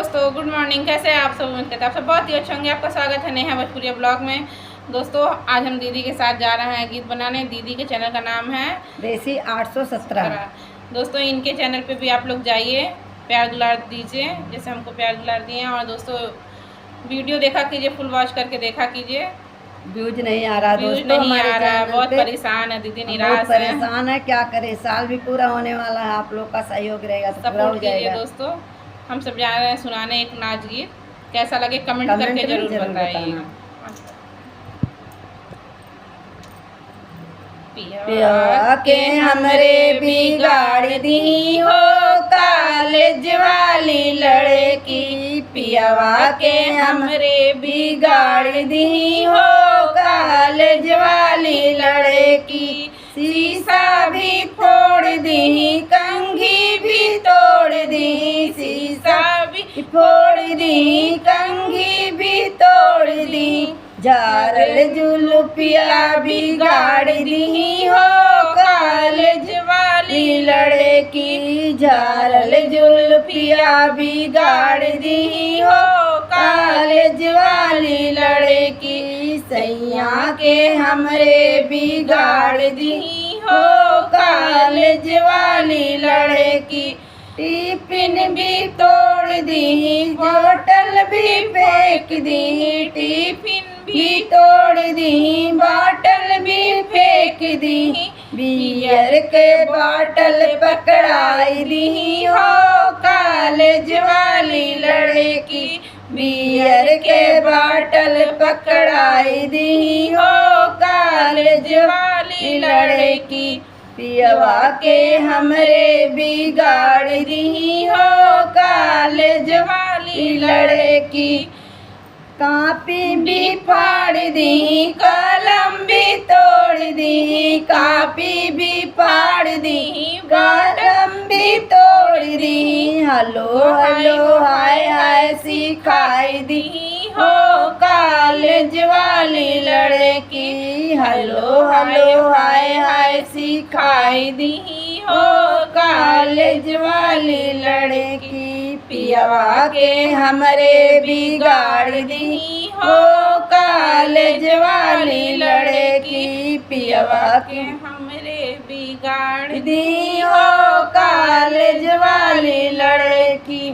दोस्तों, good morning. कैसे हैं आप सब? उम्मीद करते हैं आप सब बहुत ही अच्छे होंगे। आपका स्वागत है नेहा भोजपुरिया ब्लॉग में। दोस्तों, आज हम दीदी के साथ जा रहे हैं गीत बनाने। दीदी के चैनल का नाम है देसी 817। दोस्तों, इनके चैनल पे भी आप लोग जाइए, प्यार दुलार दीजिए जैसे हमको प्यार दुलार दिए हैं। और दोस्तों, वीडियो देखा कीजिए, फुल वॉच करके देखा कीजिए। व्यूज नहीं आ रहा व्यूज दोस्तों, नहीं हमारे आ रहा है, चैनल बहुत पे परेशान है दीदी, बहुत निराश है। परेशान है। क्या करें, साल भी पूरा होने वाला है। आप लोग का सहयोग रहेगा तो पूरा हो सपोर्ट कीजिए जाएगा। दोस्तों। हम सब जा रहे हैं सुनाने एक नाच गीत। कैसा लगे कमेंट कमेंट करके में जरूर बताइए। बताना। पिया के हमरे बिगाड़ दी हो कॉलेज वाली लड़की, पियावा के हमरे बिगाड़ दी हो कॉलेज वाली लड़की। शीशा भी फोड़ दी, कंघी भी तोड़ दी, शीशा भी फोड़ दी, कंघी भी तोड़ दी। झारल जुलुपिया बिगाड़ दी हो कॉलेज वाली लड़की, झारल जुलुपिया बिगाड़ दी हो कॉलेज वाली लड़की। सैया के हमरे बिगाड़ दी हो कॉलेज वाली लड़की। टिफिन भी तोड़ दी, बोतल भी फेंक दी, टिफिन भी तोड़ दी, बोतल भी फेंक दी। बियर के बोतल पकड़ाई दी हो कॉलेज वाली लड़की, बियर के बोतल पकड़ाई दी हो कॉलेज वाली लड़की। पियवा के हमरे बिगाड़ दी हो कॉलेज वाली लड़की। कापी भी फाड़ दी, कलम भी तोड़ दी, कापी भी फाड़ दी, कलम भी तोड़ दी। हेलो हेलो हाय हाय सिखाई दी हो कॉलेज वाली लड़की, हेलो हेलो हाय हाय सिखाई दी हो कॉलेज वाली लड़की। पियवा के हमरे बिगाड़ दी हो कॉलेज वाली लड़की, पियवा के हमरे बिगाड़ दी हो कॉलेज वाली लड़की।